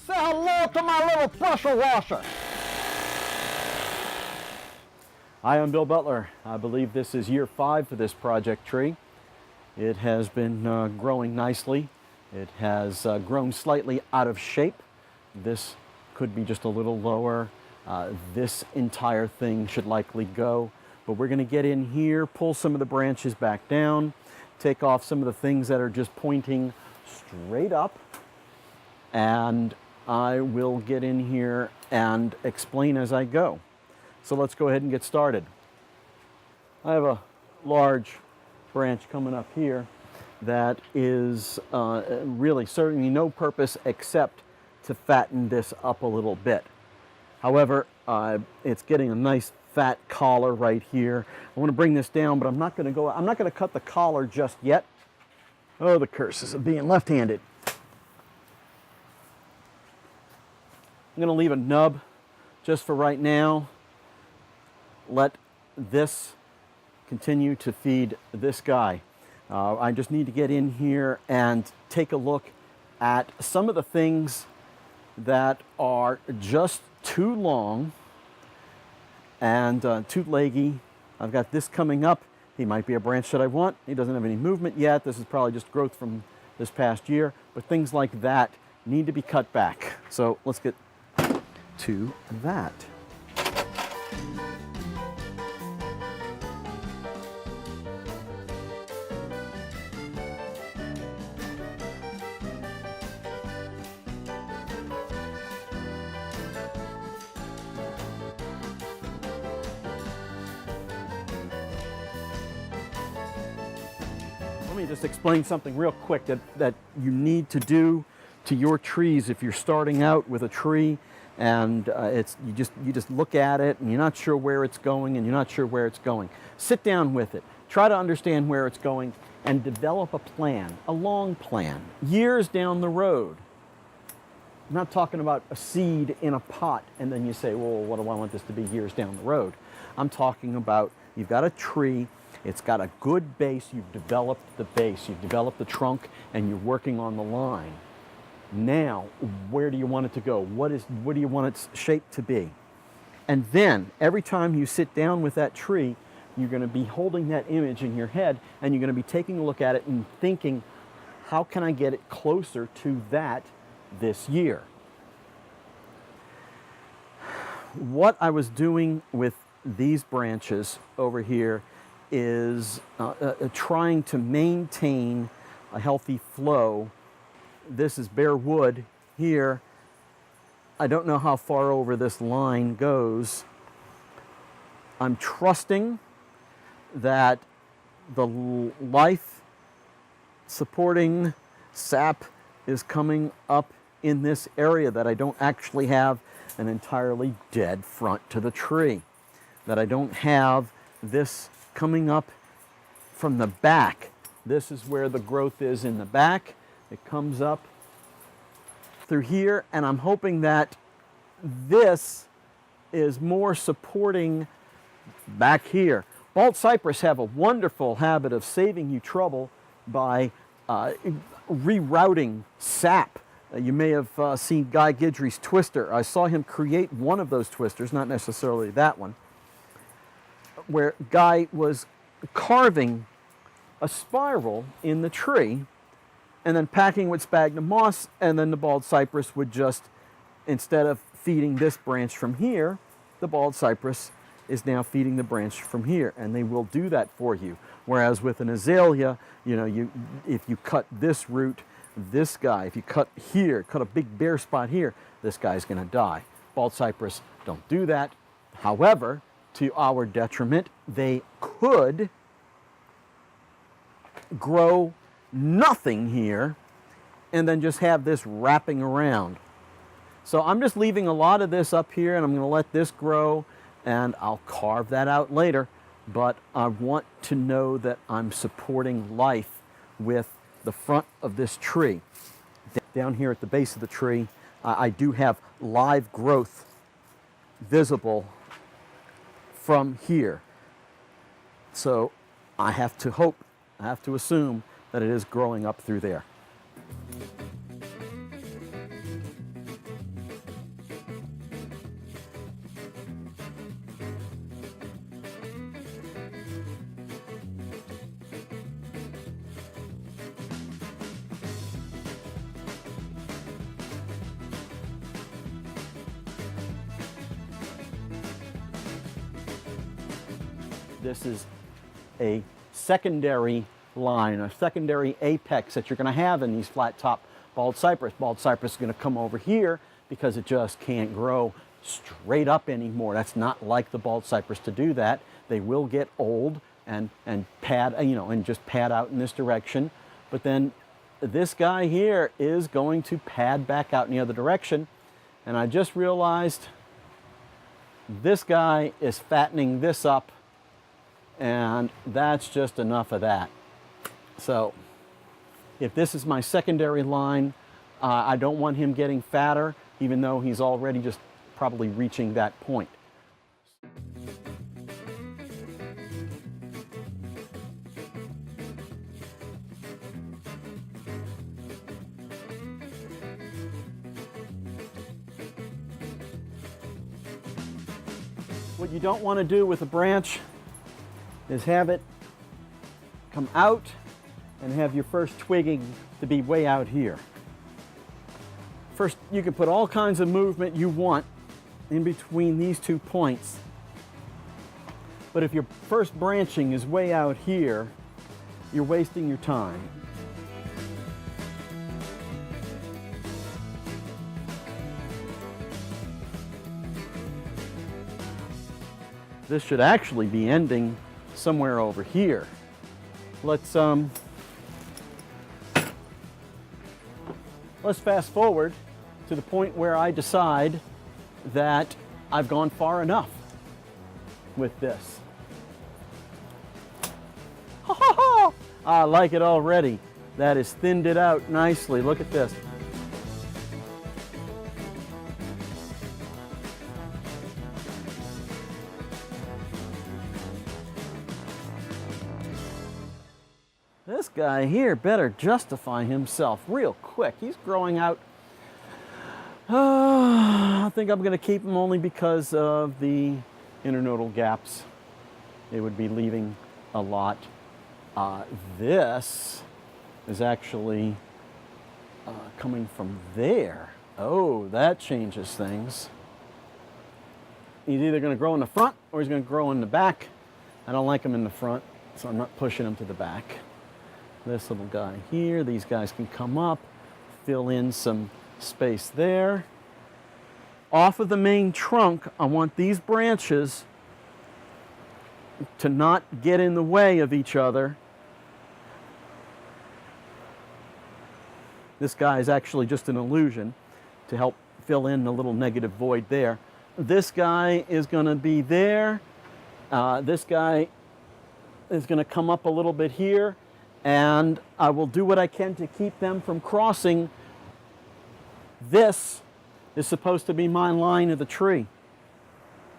Say hello to my little pressure washer. Hi, I'm Bill Butler. I believe this is year 5 for this project tree. It has been growing nicely. It has grown slightly out of shape. This could be just a little lower. This entire thing should likely go. But we're going to get in here, pull some of the branches back down, take off some of the things that are just pointing straight up, and I will get in here and explain as I go. So let's go ahead and get started. I have a large branch coming up here that is really serving me no purpose except to fatten this up a little bit. However, it's getting a nice fat collar right here. I want to bring this down, but I'm not going to cut the collar just yet. Oh, the curses of being left-handed. I'm going to leave a nub just for right now. Let this continue to feed this guy. I just need to get in here and take a look at some of the things that are just too long and too leggy. I've got this coming up. He might be a branch that I want. He doesn't have any movement yet. This is probably just growth from this past year, but things like that need to be cut back. So let's get to that. Let me just explain something real quick that you need to do to your trees if you're starting out with a tree and you just look at it and you're not sure where it's going and you're not sure where it's going. Sit down with it. Try to understand where it's going and develop a plan, a long plan, years down the road. I'm not talking about a seed in a pot and then you say, well, what do I want this to be years down the road? I'm talking about you've got a tree. It's got a good base. You've developed the base. You've developed the trunk, and you're working on the line. Now, where do you want it to go? What do you want its shape to be? And then, every time you sit down with that tree, you're going to be holding that image in your head, and you're going to be taking a look at it and thinking, how can I get it closer to that this year? What I was doing with these branches over here is trying to maintain a healthy flow. This is bare wood here. I don't know how far over this line goes. I'm trusting that the life supporting sap is coming up in this area, that I don't actually have an entirely dead front to the tree, that I don't have this coming up from the back. This is where the growth is in the back. It comes up through here, and I'm hoping that this is more supporting back here. Bald cypress have a wonderful habit of saving you trouble by rerouting sap. You may have seen Guy Guidry's twister. I saw him create one of those twisters, not necessarily that one, where Guy was carving a spiral in the tree and then packing with sphagnum moss, and then the bald cypress would just, instead of feeding this branch from here, the bald cypress is now feeding the branch from here, and they will do that for you. Whereas with an azalea, if you cut this root, this guy, if you cut here, cut a big bare spot here, this guy's going to die. Bald cypress don't do that. However, to our detriment, they could grow nothing here and then just have this wrapping around. So I'm just leaving a lot of this up here, and I'm going to let this grow, and I'll carve that out later. But I want to know that I'm supporting life with the front of this tree. Down here at the base of the tree, I do have live growth visible from here. So I have to assume that it is growing up through there. This is a secondary line, a secondary apex that you're going to have in these flat top bald cypress. Bald cypress is going to come over here because it just can't grow straight up anymore. That's not like the bald cypress to do that. They will get old and pad, and just pad out in this direction. But then this guy here is going to pad back out in the other direction. And I just realized this guy is fattening this up, and that's just enough of that. So if this is my secondary line, I don't want him getting fatter, even though he's already just probably reaching that point. What you don't want to do with a branch is have it come out and have your first twigging to be way out here. First, you can put all kinds of movement you want in between these 2 points. But if your first branching is way out here, you're wasting your time. This should actually be ending somewhere over here. Let's fast forward to the point where I decide that I've gone far enough with this. I like it already. That has thinned it out nicely. Look at this. This guy here better justify himself real quick. He's growing out. I think I'm going to keep him only because of the internodal gaps. It would be leaving a lot. This is actually coming from there. Oh, that changes things. He's either going to grow in the front or he's going to grow in the back. I don't like him in the front, so I'm not pushing him to the back. This little guy here, these guys can come up, fill in some space there. Off of the main trunk, I want these branches to not get in the way of each other. This guy is actually just an illusion to help fill in the little negative void there. This guy is going to be there. This guy is going to come up a little bit here. And I will do what I can to keep them from crossing. This is supposed to be my line of the tree.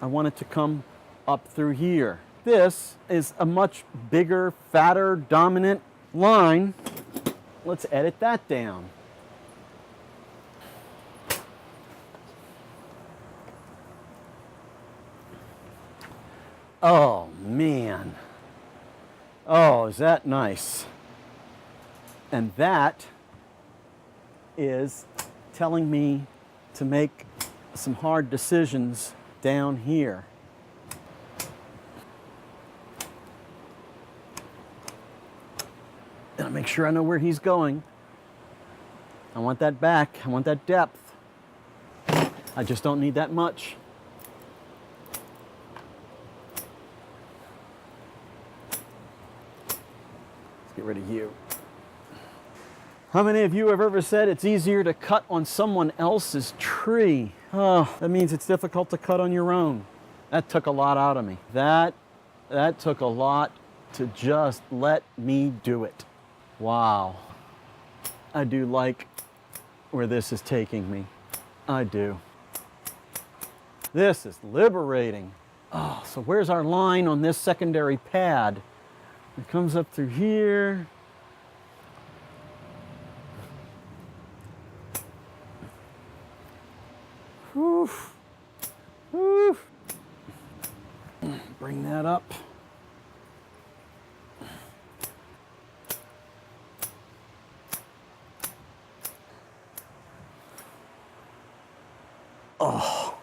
I want it to come up through here. This is a much bigger, fatter, dominant line. Let's edit that down. Oh, man. Oh, is that nice? And that is telling me to make some hard decisions down here. Gotta make sure I know where he's going. I want that back. I want that depth. I just don't need that much. Get rid of you. How many of you have ever said it's easier to cut on someone else's tree? Oh, that means it's difficult to cut on your own. That took a lot out of me. That took a lot to just let me do it. Wow. I do like where this is taking me. I do. This is liberating. Oh, so where's our line on this secondary pad? It comes up through here. Oof. Oof. Bring that up. Oh.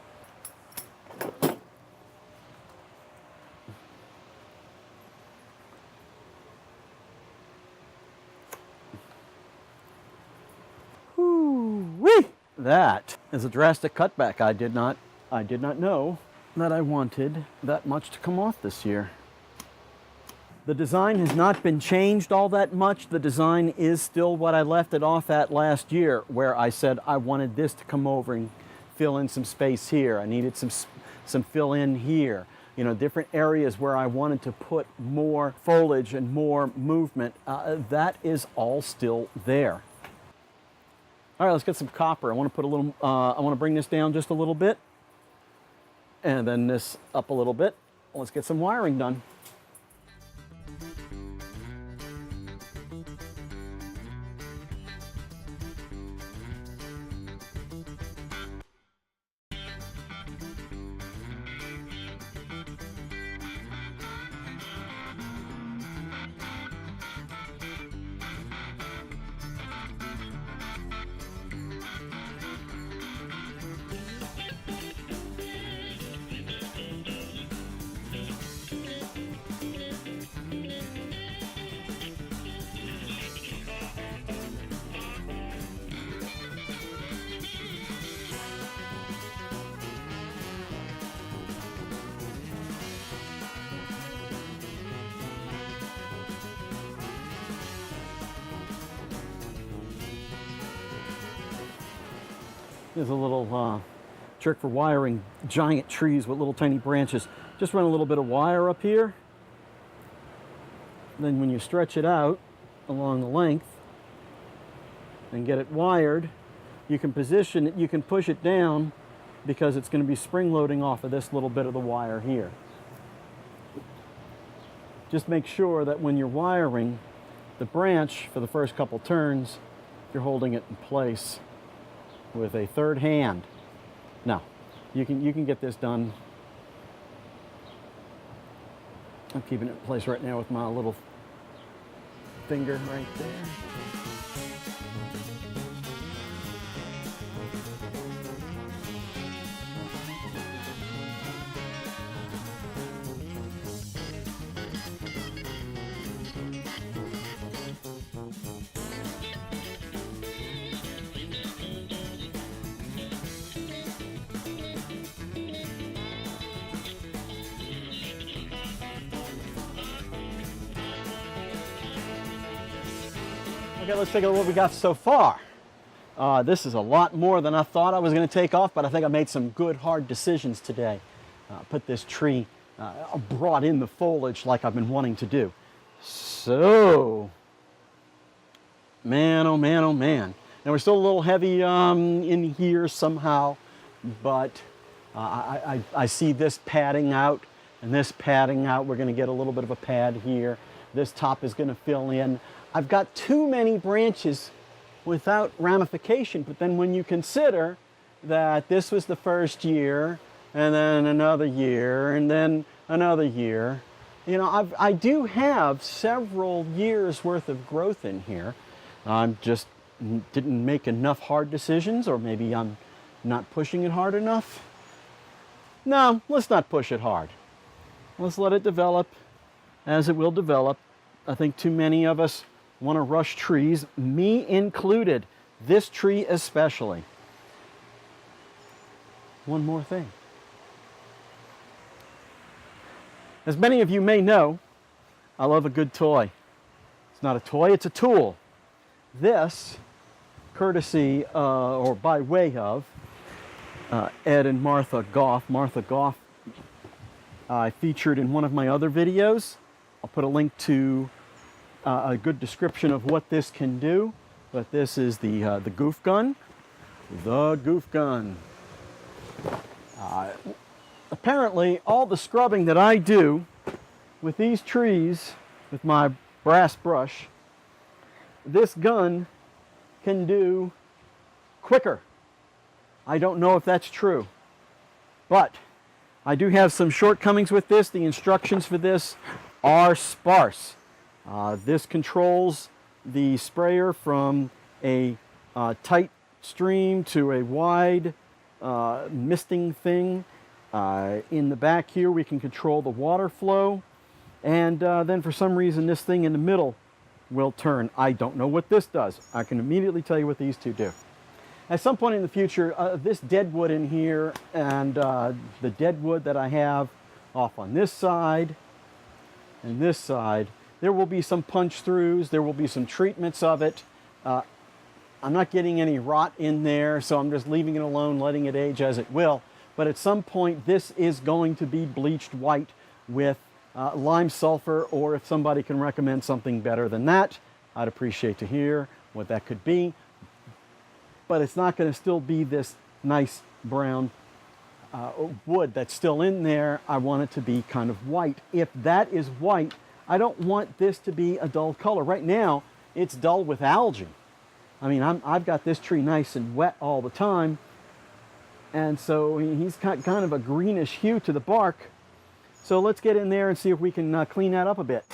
That is a drastic cutback. I did not know that I wanted that much to come off this year. The design has not been changed all that much. The design is still what I left it off at last year, where I said I wanted this to come over and fill in some space here. I needed some fill in here. You know, different areas where I wanted to put more foliage and more movement. That is all still there. All right, let's get some copper. I want to put a little, I want to bring this down just a little bit, and then this up a little bit. Let's get some wiring done. Here's a little trick for wiring giant trees with little tiny branches. Just run a little bit of wire up here. Then when you stretch it out along the length and get it wired, you can position it, you can push it down because it's going to be spring loading off of this little bit of the wire here. Just make sure that when you're wiring the branch for the first couple turns, you're holding it in place with a third hand. Now, you can get this done. I'm keeping it in place right now with my little finger right there. Okay, let's take a look at what we got so far. This is a lot more than I thought I was going to take off, but I think I made some good, hard decisions today. Put this tree, brought in the foliage like I've been wanting to do. So, man, oh man, oh man. Now we're still a little heavy in here somehow, but I see this padding out and this padding out. We're going to get a little bit of a pad here. This top is going to fill in. I've got too many branches without ramification, but then when you consider that this was the first year, and then another year, and then another year, you know, I do have several years worth of growth in here. I just didn't make enough hard decisions, or maybe I'm not pushing it hard enough. No, let's not push it hard. Let's let it develop as it will develop. I think too many of us want to rush trees, me included, this tree especially. One more thing. As many of you may know, I love a good toy. It's not a toy, it's a tool. This, courtesy or by way of Ed and Martha Goff. Martha Goff I featured in one of my other videos. I'll put a link to a good description of what this can do, but this is the Goof Gun. The Goof Gun. Apparently, all the scrubbing that I do with these trees, with my brass brush, this gun can do quicker. I don't know if that's true, but I do have some shortcomings with this. The instructions for this are sparse. This controls the sprayer from a tight stream to a wide misting thing. In the back here we can control the water flow, and then for some reason this thing in the middle will turn. I don't know what this does. I can immediately tell you what these two do. At some point in the future, this deadwood in here and the deadwood that I have off on this side and this side, there will be some punch throughs, there will be some treatments of it. I'm not getting any rot in there, so I'm just leaving it alone, letting it age as it will. But at some point, this is going to be bleached white with lime sulfur, or if somebody can recommend something better than that, I'd appreciate to hear what that could be. But it's not going to still be this nice brown wood that's still in there. I want it to be kind of white. If that is white, I don't want this to be a dull color. Right now, it's dull with algae. I mean, I've got this tree nice and wet all the time, and so he's got kind of a greenish hue to the bark. So let's get in there and see if we can clean that up a bit.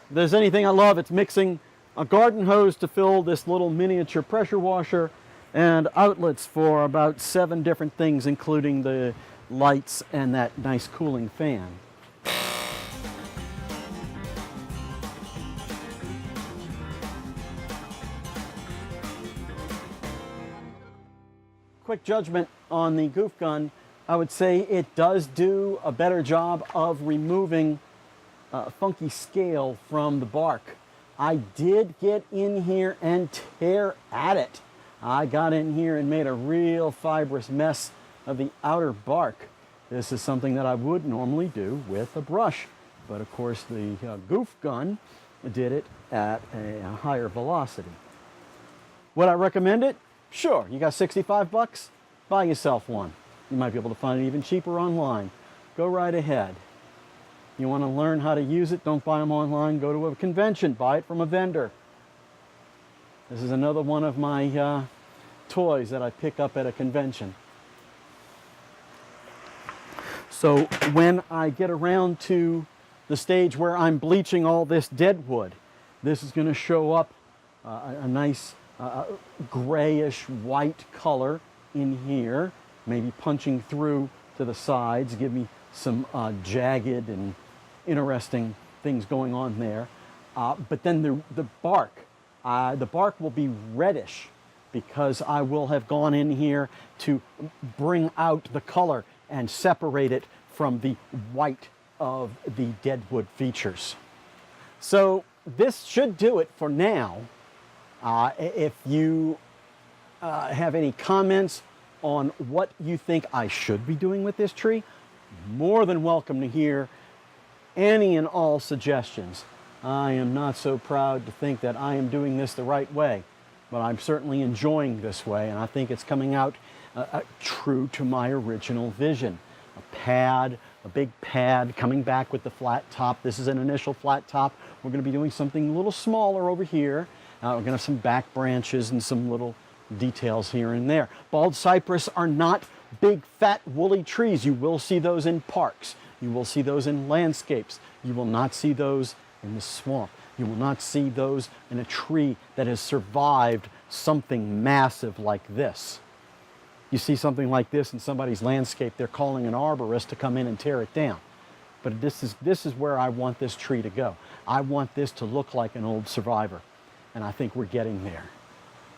If there's anything I love, it's mixing a garden hose to fill this little miniature pressure washer and outlets for about 7 different things, including the lights and that nice cooling fan. Quick judgment on the Goof Gun, I would say it does do a better job of removing funky scale from the bark. I did get in here and tear at it. I got in here and made a real fibrous mess of the outer bark. This is something that I would normally do with a brush, but of course the Goof Gun did it at a higher velocity. Would I recommend it? Sure. You got 65 bucks? Buy yourself one. You might be able to find it even cheaper online. Go right ahead. You want to learn how to use it? Don't buy them online. Go to a convention. Buy it from a vendor. This is another one of my toys that I pick up at a convention. So when I get around to the stage where I'm bleaching all this dead wood, this is going to show up a nice grayish white color in here, maybe punching through to the sides, give me some jagged and interesting things going on there. But then the bark will be reddish because I will have gone in here to bring out the color and separate it from the white of the deadwood features. So this should do it for now. If you have any comments on what you think I should be doing with this tree, more than welcome to hear any and all suggestions. I am not so proud to think that I am doing this the right way, but I'm certainly enjoying this way, and I think it's coming out true to my original vision. A big pad coming back with the flat top. This is an initial flat top. We're going to be doing something a little smaller over here. We're going to have some back branches and some little details here and there. Bald cypress are not big, fat, woolly trees. You will see those in parks. You will see those in landscapes. You will not see those in the swamp. You will not see those in a tree that has survived something massive like this. You see something like this in somebody's landscape, they're calling an arborist to come in and tear it down. But this is where I want this tree to go. I want this to look like an old survivor, and I think we're getting there.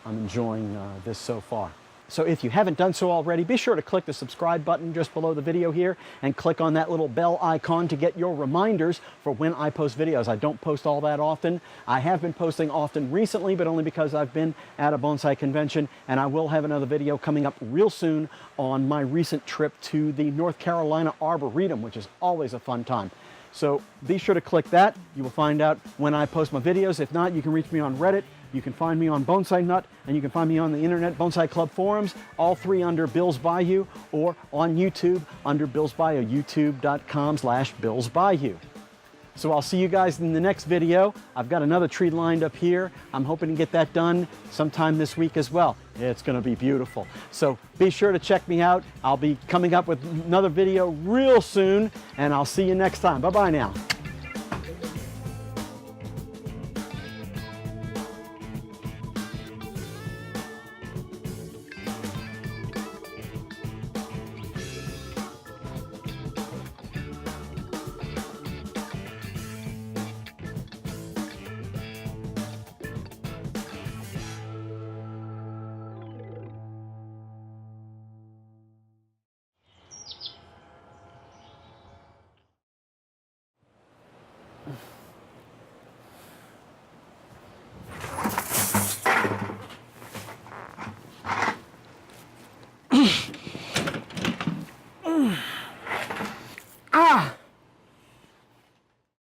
I'm enjoying this so far. So if you haven't done so already, be sure to click the subscribe button just below the video here and click on that little bell icon to get your reminders for when I post videos. I don't post all that often. I have been posting often recently, but only because I've been at a bonsai convention, and I will have another video coming up real soon on my recent trip to the North Carolina Arboretum, which is always a fun time. So be sure to click that. You will find out when I post my videos. If not, you can reach me on Reddit. You can find me on Bonsai Nut, and you can find me on the internet Bonsai Club forums, all three under Bill's Bayou, or on YouTube under Bill's Bayou, youtube.com/Bill's Bayou. So I'll see you guys in the next video. I've got another tree lined up here. I'm hoping to get that done sometime this week as well. It's going to be beautiful. So be sure to check me out. I'll be coming up with another video real soon, and I'll see you next time. Bye-bye now.